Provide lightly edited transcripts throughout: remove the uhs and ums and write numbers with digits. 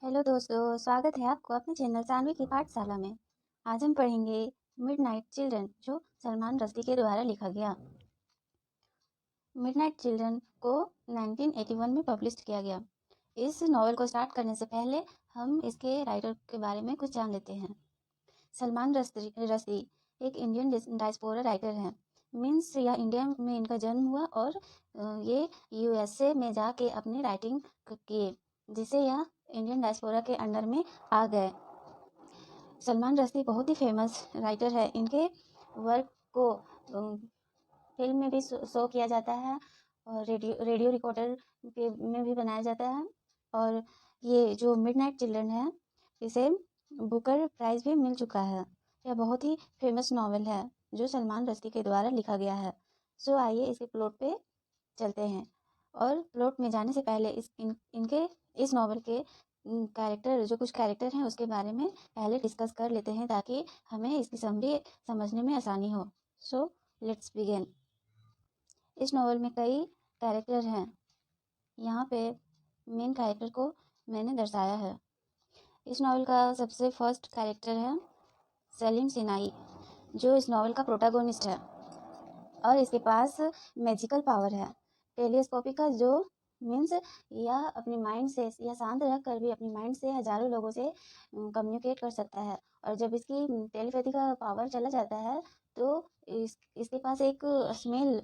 Hello दोस्तों, स्वागत है आपको अपने चैनल सानवी की पाठशाला में। आज हम पढ़ेंगे मिडनाइट चिल्ड्रन, जो सलमान रश्दी के द्वारा लिखा गया। मिडनाइट चिल्ड्रन को 1981 में पब्लिश किया गया। इस नॉवल को स्टार्ट करने से पहले हम इसके राइटर के बारे में कुछ जान लेते हैं। सलमान रश्दी एक इंडियन डायस्पोरा राइटर हैं। मीन्स यह इंडिया में इनका जन्म हुआ और ये यूएसए में जाके अपनी राइटिंग किए, जिसे यह इंडियन डायस्पोरा के अंडर में आ गए। सलमान रश्दी बहुत ही फेमस राइटर है। इनके वर्क को फिल्म में भी शो किया जाता है और रेडियो रिकॉर्डर के में भी बनाया जाता है। और ये जो मिडनाइट चिल्ड्रन है, इसे बुकर प्राइज भी मिल चुका है। यह बहुत ही फेमस नॉवेल है जो सलमान रश्दी के द्वारा लिखा गया है। सो आइए इसके प्लॉट पे चलते हैं। और प्लॉट में जाने से पहले इनके इस नॉवेल के कैरेक्टर, जो कुछ कैरेक्टर हैं उसके बारे में पहले डिस्कस कर लेते हैं, ताकि हमें इसकी समरी समझने में आसानी हो। So let's begin. इस नॉवल में कई कैरेक्टर हैं। यहाँ पे मेन कैरेक्टर को मैंने दर्शाया है। इस नॉवल का सबसे फर्स्ट कैरेक्टर है सलीम सिनाई, जो इस नॉवल का प्रोटैगोनिस्ट है और इसके पास मैजिकल पावर है। टेलीस्कोपी का, जो मीन्स यह अपनी माइंड से, यह शांत रह कर भी अपनी माइंड से हजारों लोगों से कम्युनिकेट कर सकता है। और जब इसकी टेलीपैथी का पावर चला जाता है तो इसके पास एक स्मेल,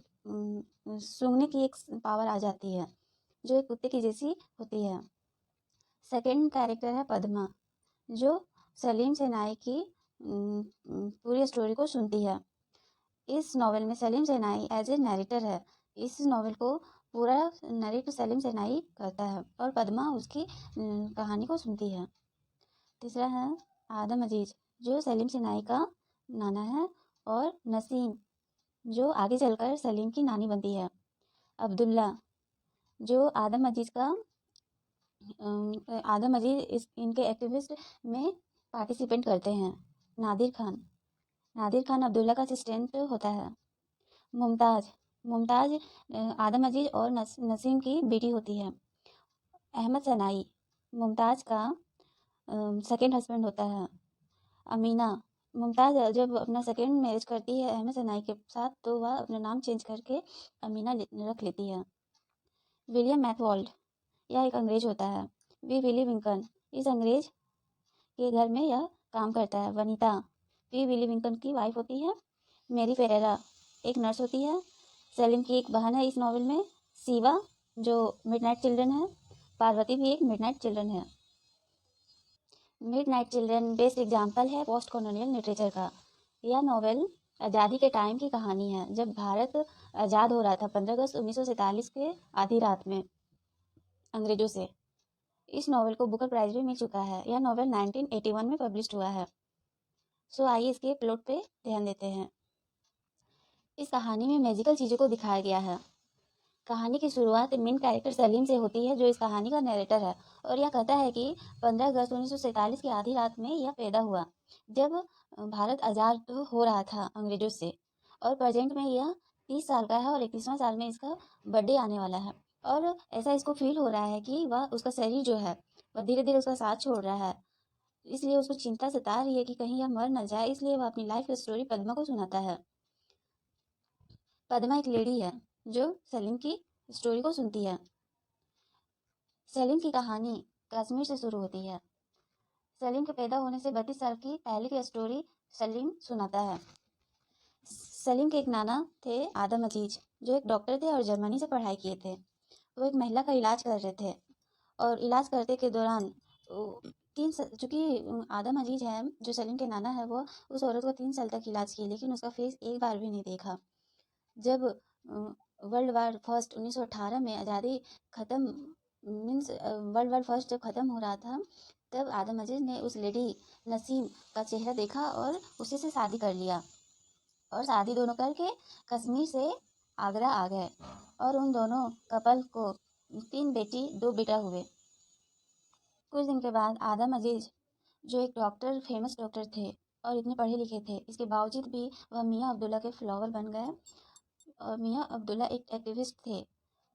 सूंघने की एक पावर आ जाती है, जो एक कुत्ते की जैसी होती है। सेकंड कैरेक्टर है पद्मा, जो सलीम सेनाई की पूरी स्टोरी को सुनती है। इस नॉवेल में Salim Sinai as a narrator है। इस नॉवेल को पूरा नरेट सलीम सेनाई करता है और पद्मा उसकी कहानी को सुनती है। तीसरा है आदम अजीज, जो सलीम सेनाई का नाना है, और नसीम, जो आगे चलकर सलीम की नानी बनती है। अब्दुल्ला, जो आदम अजीज इनके एक्टिविस्ट में पार्टिसिपेट करते हैं। नादिर खान अब्दुल्ला का असिस्टेंट होता है। मुमताज आदम अजीज और नसीम की बेटी होती है। अहमद सनाई मुमताज का सेकंड हस्बैंड होता है। अमीना, मुमताज जब अपना सेकंड मैरिज करती है अहमद सनाई के साथ, तो वह अपना नाम चेंज करके अमीना रख लेती है। विलियम मैथवॉल्ड, यह एक अंग्रेज होता है। विली विंकन, इस अंग्रेज के घर में यह काम करता है। वनीता, विली विंकन की वाइफ होती है। मेरी फेरेरा, एक नर्स होती है। सलीम की एक बहन है इस नॉवेल में, सीवा, जो मिडनाइट चिल्ड्रन है। पार्वती भी एक मिडनाइट चिल्ड्रन है। मिडनाइट चिल्ड्रन बेस्ट एग्जाम्पल है पोस्ट कॉलोनियल लिटरेचर का। यह नॉवेल आज़ादी के टाइम की कहानी है, जब भारत आज़ाद हो रहा था 15 अगस्त 1947 के आधी रात में अंग्रेजों से। इस नॉवेल को बुकर प्राइज भी मिल चुका है। यह नॉवेल 1981 में पब्लिश हुआ है। सो आइए इसके प्लॉट पे ध्यान देते हैं। इस कहानी में मैजिकल चीज़ों को दिखाया गया है। कहानी की शुरुआत मेन कैरेक्टर सलीम से होती है, जो इस कहानी का नरेटर है, और यह कहता है कि 15 अगस्त 1947 की आधी रात में यह पैदा हुआ, जब भारत आज़ाद हो रहा था अंग्रेजों से। और प्रेजेंट में यह 30 साल का है और 31वां साल में इसका बर्थडे आने वाला है। और ऐसा इसको फील हो रहा है कि वह, उसका शरीर जो है वह धीरे धीरे उसका साथ छोड़ रहा है, इसलिए उसको चिंता सता रही है कि कहीं यह मर न जाए। इसलिए वह अपनी लाइफ स्टोरी पद्मा को सुनाता है। पद्मा एक लेडी है जो सलीम की स्टोरी को सुनती है। सलीम की कहानी कश्मीर से शुरू होती है। सलीम के पैदा होने से 32 साल की पहले की स्टोरी सलीम सुनाता है। सलीम के एक नाना थे आदम अजीज, जो एक डॉक्टर थे और जर्मनी से पढ़ाई किए थे। वो एक महिला का इलाज कर रहे थे, और इलाज करते के दौरान चूँकि आदम अजीज है, जो सलीम के नाना है, वो उस औरत को 3 साल तक इलाज किए, लेकिन उसका फेस एक बार भी नहीं देखा। जब वर्ल्ड वार फर्स्ट 1918 में आज़ादी ख़त्म, मीन्स वर्ल्ड वार फर्स्ट जब ख़त्म हो रहा था, तब आदम अजीज ने उस लेडी नसीम का चेहरा देखा और उसी से शादी कर लिया। और शादी दोनों करके कश्मीर से आगरा आ गए, और उन दोनों कपल को 3 बेटी 2 बेटा हुए। कुछ दिन के बाद आदम अजीज, जो एक डॉक्टर, फेमस डॉक्टर थे और इतने पढ़े लिखे थे, इसके बावजूद भी वह मियाँ अब्दुल्ला के फ्लावर बन गए। और मियाँ अब्दुल्ला एक एक्टिविस्ट थे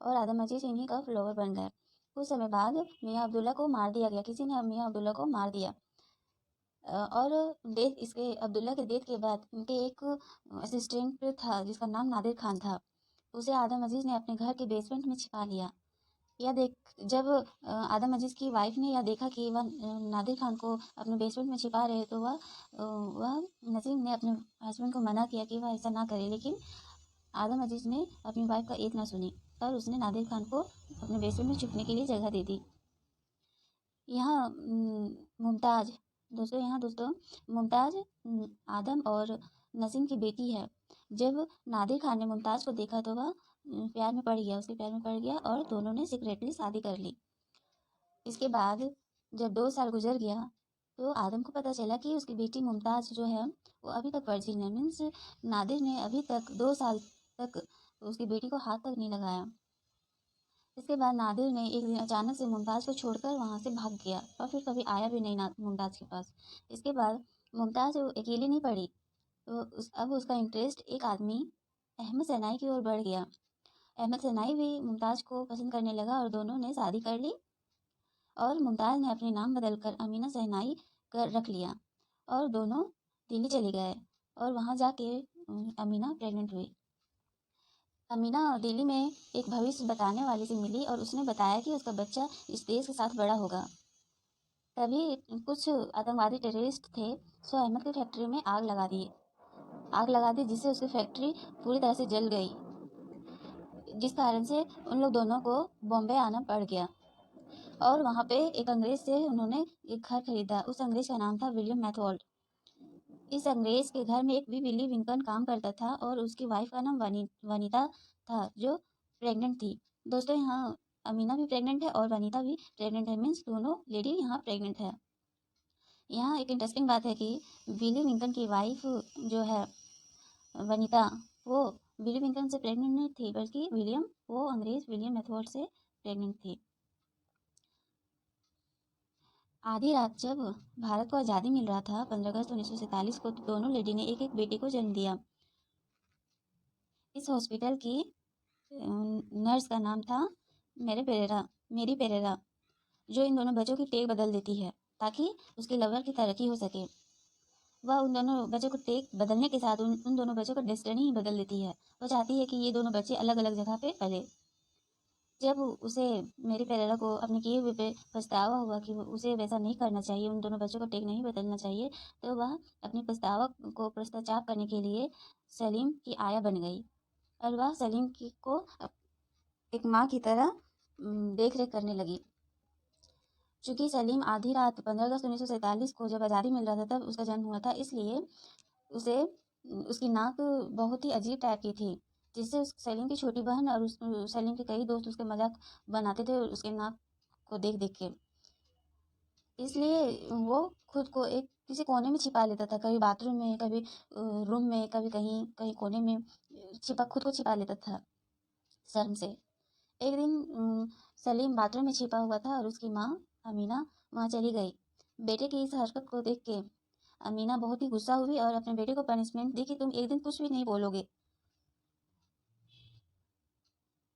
और आदम अजीज इन्हीं का फ्लावर बन गए। कुछ समय बाद मियाँ अब्दुल्ला को मार दिया गया, किसी ने मियाँ अब्दुल्ला को मार दिया। और इसके अब्दुल्ला के डेथ के बाद उनके एक असिस्टेंट था जिसका नाम नादिर खान था। उसे आदम अजीज़ ने अपने घर के बेसमेंट में छिपा लिया। यह देख जब आदम अजीज़ की वाइफ ने यह देखा कि वह नादिर खान को अपने बेसमेंट में छिपा रहे, तो वह नसीम ने अपने हस्बैंड को मना किया कि वह ऐसा ना करे, लेकिन आदम अजीज़ ने अपनी वाइफ का एक ना सुनी और उसने नादिर खान को अपने बेसमेंट में छुपने के लिए जगह दे दी। यहाँ मुमताज़ दोस्तों मुमताज़ आदम और नसीम की बेटी है। जब नादिर खान ने मुमताज़ को देखा तो वह प्यार में पड़ गया, उसके प्यार में पड़ गया और दोनों ने सीक्रेटली शादी कर ली। इसके बाद जब 2 साल गुजर गया तो आदम को पता चला कि उसकी बेटी मुमताज़ जो है वो अभी तक वर्जिन है, मीन्स नादिर ने अभी तक 2 साल तक उसकी बेटी को हाथ तक नहीं लगाया। इसके बाद नादिर ने एक दिन अचानक से मुमताज़ को छोड़कर वहाँ से भाग गया और फिर कभी आया भी नहीं मुमताज़ के पास। इसके बाद मुमताज़ अकेली नहीं पड़ी, तो अब उसका इंटरेस्ट एक आदमी अहमद सनाई की ओर बढ़ गया। अहमद सनाई भी मुमताज़ को पसंद करने लगा और दोनों ने शादी कर ली और मुमताज़ ने अपने नाम बदलकर अमीना सहनाई कर रख लिया और दोनों दिल्ली चले गए और वहाँ जाके अमीना प्रेग्नेंट हुई। अमीना दिल्ली में एक भविष्य बताने वाले से मिली और उसने बताया कि उसका बच्चा इस देश के साथ बड़ा होगा। तभी कुछ आतंकवादी टेररिस्ट थे, सो अहमद की फैक्ट्री में आग लगा दी जिससे उसकी फैक्ट्री पूरी तरह से जल गई, जिस कारण से उन लोग दोनों को बॉम्बे आना पड़ गया और वहाँ पे एक अंग्रेज से उन्होंने एक घर खरीदा। उस अंग्रेज का नाम था विलियम मैथवॉल्ड। इस अंग्रेज के घर में एक विली विंकन काम करता था और उसकी वाइफ का नाम वनीता था जो प्रेग्नेंट थी। दोस्तों यहाँ अमीना भी प्रेग्नेंट है और वनीता भी प्रेग्नेंट है, मीन्स दोनों लेडी यहाँ प्रेग्नेंट है। यहाँ एक इंटरेस्टिंग बात है कि विली विंकन की वाइफ जो है वनीता, वो विली विंकन से प्रेग्नेंट नहीं थी, बल्कि वो अंग्रेज विलियम मैथवॉल्ड से प्रेग्नेंट थी। आधी रात जब भारत को आज़ादी मिल रहा था 15 अगस्त 1947 को, तो दोनों लेडी ने एक एक बेटे को जन्म दिया। इस हॉस्पिटल की नर्स का नाम था मेरी पेरेरा, जो इन दोनों बच्चों की टेक बदल देती है ताकि उसके लवर की तरक्की हो सके। वह उन दोनों बच्चों को टेक बदलने के साथ उन दोनों बच्चों का डेस्टिनी ही बदल देती है। वो चाहती है कि ये दोनों बच्चे अलग अलग जगह पे पले। जब उसे मेरी पेरेरा को अपने किए हुए पे पछतावा हुआ कि उसे वैसा नहीं करना चाहिए, उन दोनों बच्चों को टेक नहीं बदलना चाहिए, तो वह अपनी पछतावा को पश्चाताप करने के लिए सलीम की आया बन गई और वह सलीम को एक माँ की तरह देख रेख करने लगी। चूँकि सलीम आधी रात 15 अगस्त 1947 को जब आज़ादी मिल रहा था तब उसका जन्म हुआ था, इसलिए उसे उसकी नाक बहुत ही अजीब टाइप की थी, जिससे सलीम की छोटी बहन और सलीम के कई दोस्त उसके मजाक बनाते थे उसके नाक को देख देख के। इसलिए वो खुद को एक किसी कोने में छिपा लेता था, कभी बाथरूम में, कभी रूम में, कभी कहीं कहीं कोने में खुद को छिपा लेता था शर्म से। एक दिन सलीम बाथरूम में छिपा हुआ था और उसकी माँ अमीना वहाँ चली गई। बेटे की इस हरकत को देख के अमीना बहुत ही गुस्सा हुई और अपने बेटे को पनिशमेंट दी कि तुम एक दिन कुछ भी नहीं बोलोगे।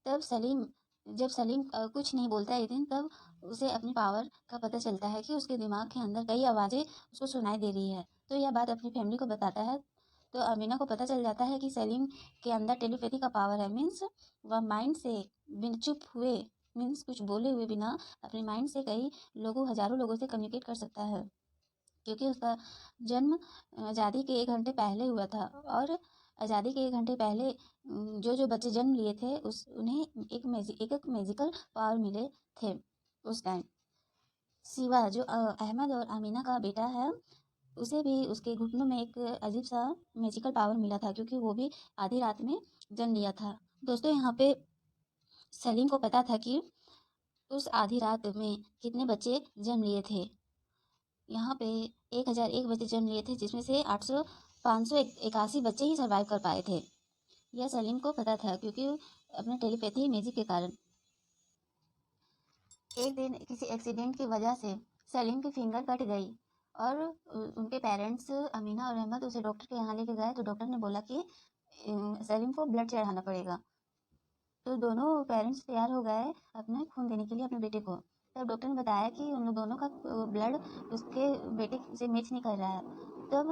जब सलीम कुछ नहीं बोलता एक दिन, तब उसे अपनी पावर का पता चलता है कि उसके दिमाग के अंदर कई आवाज़ें उसको सुनाई दे रही है। तो यह बात अपनी फैमिली को बताता है, तो अमीना को पता चल जाता है कि सलीम के अंदर टेलीपैथी का पावर है, मीन्स वह माइंड से बिन चुप हुए, मीन्स कुछ बोले हुए बिना अपने माइंड से कई लोगों, हजारों लोगों से कम्युनिकेट कर सकता है। क्योंकि उसका जन्म आज़ादी के 1 घंटे पहले हुआ था और आज़ादी के 1 घंटे पहले जो बच्चे जन्म लिए थे उन्हें एक मैजिकल पावर मिले थे उस टाइम। शिवा जो अहमद और अमीना का बेटा है, उसे भी उसके घुटनों में एक अजीब सा मैजिकल पावर मिला था, क्योंकि वो भी आधी रात में जन्म लिया था। दोस्तों यहाँ पे सलीम को पता था कि उस आधी रात में कितने बच्चे जन्म लिए थे। यहाँ पे 1001 बच्चे जन्म लिए थे, जिसमें से 581 बच्चे ही सर्वाइव कर पाए थे। यह सलीम को पता था क्योंकि अपने टेलीपैथी मैजिक के कारण। एक दिन किसी एक्सीडेंट की वजह से सलीम की फिंगर कट गई और उनके पेरेंट्स अमीना और अहमद उसे डॉक्टर के यहाँ लेके गए, तो डॉक्टर ने बोला कि सलीम को ब्लड चढ़ाना पड़ेगा। तो दोनों पेरेंट्स तैयार हो गए अपने खून देने के लिए अपने बेटे को। तब डॉक्टर ने बताया कि उन लोग दोनों का ब्लड उसके बेटे से मैच नहीं कर रहा है। तब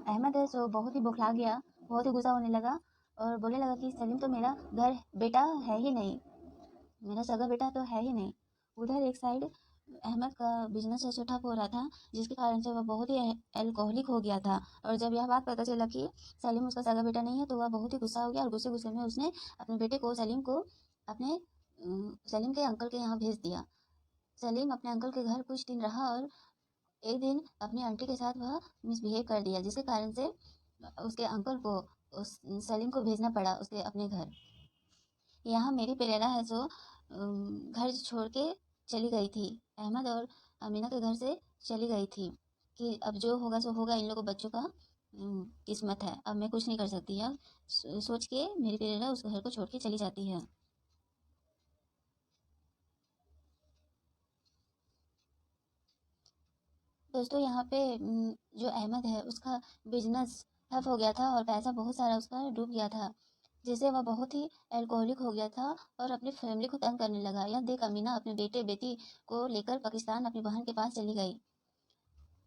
अहमद है सो बहुत ही बौखला गया, बहुत ही गुस्सा होने लगा और बोलने लगा कि सलीम तो मेरा घर बेटा है ही नहीं, मेरा सगा बेटा तो है ही नहीं। उधर एक साइड अहमद का बिजनेस ऐसे ठप हो रहा था, जिसके कारण से वह बहुत ही अल्कोहलिक हो गया था। और जब यह बात पता चला कि सलीम उसका सगा बेटा नहीं है, तो वह बहुत ही गुस्सा हो गया और गुस्से गुस्से में उसने अपने बेटे को सलीम को अपने सलीम के अंकल के यहाँ भेज दिया। सलीम अपने अंकल के घर कुछ दिन रहा और एक दिन अपनी आंटी के साथ वह मिसबिहेव कर दिया, जिसके कारण से उसके अंकल को उस सलीम को भेजना पड़ा उसके अपने घर। यहाँ मेरी प्रेरणा है जो घर छोड़ के चली गई थी, अहमद और अमीना के घर से चली गई थी कि अब जो होगा सो होगा, इन लोगों बच्चों का किस्मत है, अब मैं कुछ नहीं कर सकती। अब सोच के मेरी प्रेरणा उस घर को छोड़ के चली जाती है। दोस्तों यहाँ पे जो अहमद है उसका बिजनेस ठप हो गया था और पैसा बहुत सारा उसका डूब गया था, जिससे वह बहुत ही अल्कोहलिक हो गया था और अपनी फैमिली को तंग करने लगा। यह देख अमीना अपने बेटे बेटी को लेकर पाकिस्तान अपनी बहन के पास चली गई।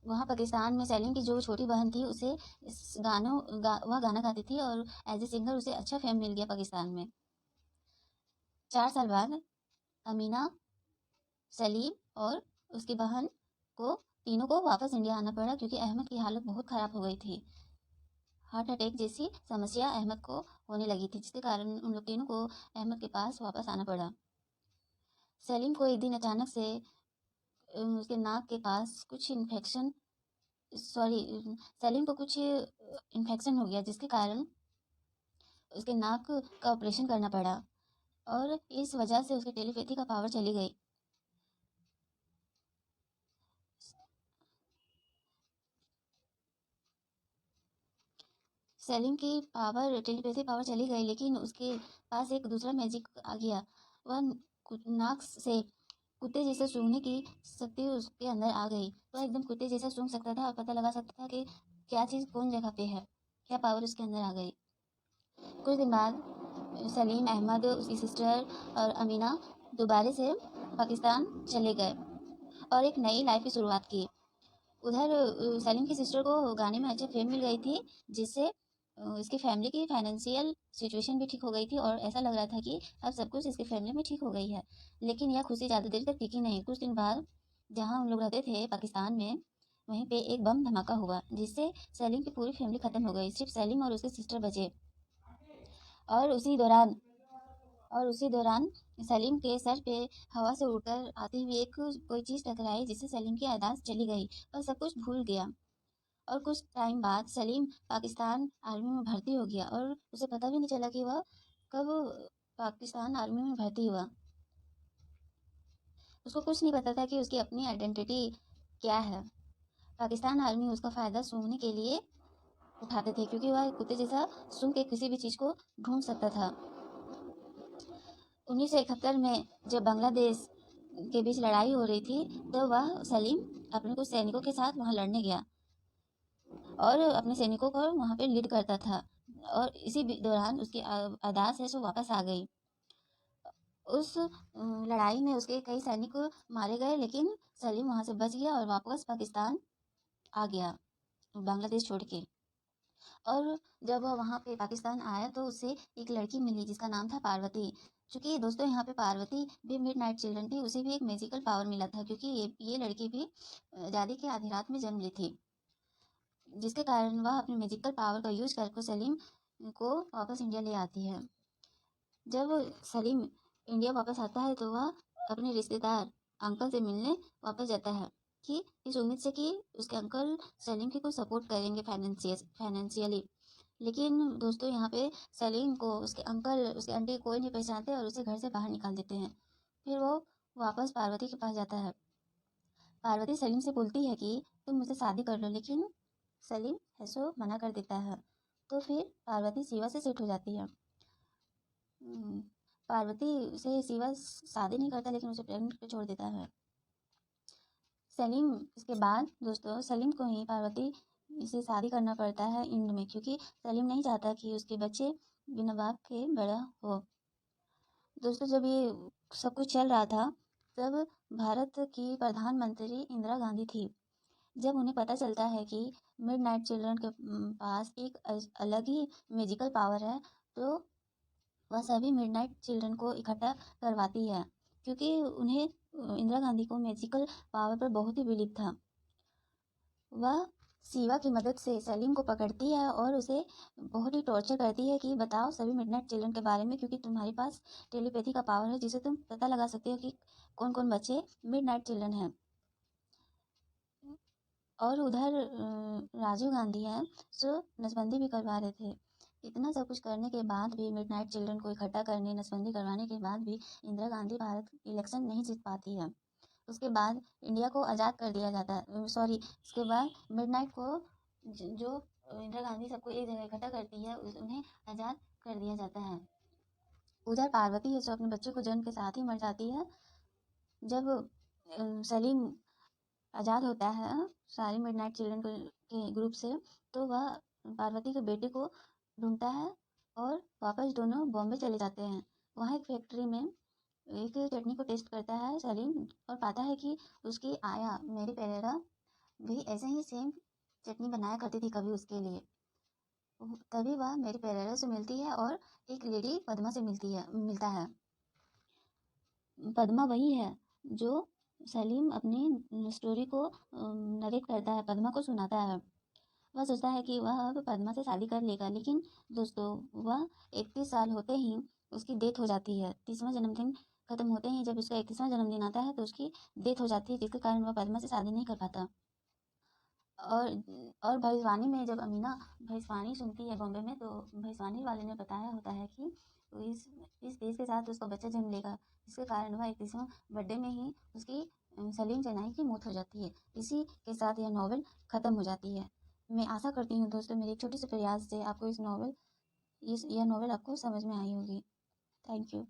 वहाँ पाकिस्तान में सलीम की जो छोटी बहन थी उसे वह गाना गाती थी और एज ए सिंगर उसे अच्छा फेम मिल गया पाकिस्तान में। 4 साल बाद अमीना, सलीम और उसकी बहन को तीनों को वापस इंडिया आना पड़ा, क्योंकि अहमद की हालत बहुत ख़राब हो गई थी। हार्ट अटैक जैसी समस्या अहमद को होने लगी थी, जिसके कारण उन लोग तीनों को अहमद के पास वापस आना पड़ा। सलीम को एक दिन अचानक से उसके नाक के पास कुछ सलीम को कुछ इन्फेक्शन हो गया, जिसके कारण उसके नाक का ऑपरेशन करना पड़ा और इस वजह से उसके टेलीपैथी का पावर चली गई। सलीम की टेलीपैथी पावर चली गई, लेकिन उसके पास एक दूसरा मैजिक आ गया। वह नाक से कुत्ते जैसे सूंघने की शक्ति उसके अंदर आ गई। वह एकदम कुत्ते जैसा सूंघ सकता था और पता लगा सकता था कि क्या चीज़ कौन जगह पे है, क्या पावर उसके अंदर आ गई। कुछ दिन बाद सलीम, अहमद, उसकी सिस्टर और अमीना दोबारा से पाकिस्तान चले गए और एक नई लाइफ की शुरुआत की। उधर सलीम की सिस्टर को गाने में अच्छा फेम मिल गई थी, जिससे इसकी फैमिली की फाइनेंशियल सिचुएशन भी ठीक हो गई थी और ऐसा लग रहा था कि अब सब कुछ इसकी फैमिली में ठीक हो गई है। लेकिन यह खुशी ज़्यादा देर तक टिकी नहीं। कुछ दिन बाद जहाँ उन लोग रहते थे पाकिस्तान में, वहीं पे एक बम धमाका हुआ, जिससे सलीम की पूरी फैमिली ख़त्म हो गई। सिर्फ सलीम और उसके सिस्टर बचे। और उसी दौरान सलीम के सर पे हवा से उड़कर आती हुई एक कोई चीज़ टकराई, जिससे सलीम की याददाश्त चली गई और सब कुछ भूल गया। और कुछ टाइम बाद सलीम पाकिस्तान आर्मी में भर्ती हो गया और उसे पता भी नहीं चला कि वह कब पाकिस्तान आर्मी में भर्ती हुआ। उसको कुछ नहीं पता था कि उसकी अपनी आइडेंटिटी क्या है। पाकिस्तान आर्मी उसका फ़ायदा सूंघने के लिए उठाते थे, क्योंकि वह कुत्ते जैसा सूंघ के किसी भी चीज़ को ढूंढ सकता था। 1971 में जब बांग्लादेश के बीच लड़ाई हो रही थी, तो वह सलीम अपने कुछ सैनिकों के साथ वहाँ लड़ने गया और अपने सैनिकों को वहाँ पे लीड करता था। और इसी दौरान उसकी याददाश्त है सो वापस आ गई। उस लड़ाई में उसके कई सैनिक मारे गए, लेकिन सलीम वहाँ से बच गया और वापस पाकिस्तान आ गया, बांग्लादेश छोड़ के। और जब वह वहाँ पे पाकिस्तान आया तो उसे एक लड़की मिली जिसका नाम था पार्वती। चूँकि दोस्तों यहाँ पे पार्वती भी मिडनाइट चिल्ड्रन थी, उसे भी एक मैजिकल पावर मिला था, क्योंकि ये लड़की भी आज़ादी की आधी रात में जन्म ली थी, जिसके कारण वह अपने मैजिकल पावर का यूज करके सलीम को वापस इंडिया ले आती है। जब सलीम इंडिया वापस आता है तो वह अपने रिश्तेदार अंकल से मिलने वापस जाता है, कि इस उम्मीद से कि उसके अंकल सलीम की कुछ सपोर्ट करेंगे फाइनेंशियली। लेकिन दोस्तों यहाँ पे सलीम को उसके अंकल, उसके आंटी कोई नहीं पहचानते और उसे घर से बाहर निकाल देते हैं। फिर वो वापस पार्वती के पास जाता है। पार्वती सलीम से बोलती है कि तुम मुझसे शादी कर लो, लेकिन सलीम ऐसो मना कर देता है। तो फिर पार्वती शिवा से सेट हो जाती है। पार्वती से शिवा शादी नहीं करता, लेकिन उसे प्रेग्नेंट करके छोड़ देता है। सलीम इसके बाद दोस्तों सलीम को ही पार्वती से शादी करना पड़ता है एंड में, क्योंकि सलीम नहीं चाहता कि उसके बच्चे बिना बाप के बड़ा हो। दोस्तों, जब ये सब कुछ चल रहा था, तब भारत की प्रधानमंत्री इंदिरा गांधी थी। जब उन्हें पता चलता है कि मिडनाइट चिल्ड्रन के पास एक अलग ही मैजिकल पावर है, तो वह सभी मिडनाइट चिल्ड्रन को इकट्ठा करवाती है, क्योंकि उन्हें इंदिरा गांधी को मैजिकल पावर पर बहुत ही बिलीव था। वह शिवा की मदद से सलीम को पकड़ती है और उसे बहुत ही टॉर्चर करती है कि बताओ सभी मिडनाइट चिल्ड्रन के बारे में, क्योंकि तुम्हारे पास टेलीपैथी का पावर है जिसे तुम पता लगा सकते हो कि कौन कौन बच्चे मिडनाइट चिल्ड्रन हैं। और उधर राजीव गांधी हैं, जो नसबंदी भी करवा रहे थे। इतना सब कुछ करने के बाद भी, मिडनाइट चिल्ड्रन को इकट्ठा करने, नसबंदी करवाने के बाद भी इंदिरा गांधी भारत इलेक्शन नहीं जीत पाती है। उसके बाद इंडिया को आज़ाद कर दिया जाता है, सॉरी, उसके बाद मिडनाइट को जो इंदिरा गांधी सबको एक जगह इकट्ठा करती है, उन्हें आज़ाद कर दिया जाता है। उधर पार्वती है, जो अपने बच्चे को जन्म के साथ ही मर जाती है। जब सलीम आज़ाद होता है सारी मिडनाइट चिल्ड्रन के ग्रुप से, तो वह पार्वती के बेटे को ढूंढता है और वापस दोनों बॉम्बे चले जाते हैं। वहाँ एक फैक्ट्री में एक चटनी को टेस्ट करता है सलीम, और पाता है कि उसकी आया मेरी पेरेरा भी ऐसे ही सेम चटनी बनाया करती थी कभी उसके लिए। तभी वह मेरी पेरेरा से मिलती है और एक लेडी पद्मा से मिलता है। पद्मा वही है जो सलीम अपनी स्टोरी को नरेट करता है, पद्मा को सुनाता है। वह सोचता है कि वह अब पद्मा से शादी कर लेगा, लेकिन दोस्तों, वह 31 साल होते ही उसकी डेथ हो जाती है। 30वां जन्मदिन खत्म होते ही जब उसका 31वां जन्मदिन आता है, तो उसकी डेथ हो जाती है, जिसके कारण वह पद्मा से शादी नहीं कर पाता। और भविष्यवाणी में जब अमीना भविष्यवाणी सुनती है बॉम्बे में, तो भविष्यवाणी वाले ने बताया होता है कि इस देश के साथ उसका बच्चा जन्म लेगा, जिसके कारण वह 31वां बर्थडे में ही उसकी सलीम चेनाई की मौत हो जाती है। इसी के साथ यह नॉवल ख़त्म हो जाती है। मैं आशा करती हूँ दोस्तों, मेरे एक छोटे से प्रयास से आपको यह नॉवल आपको समझ में आई होगी। Thank you.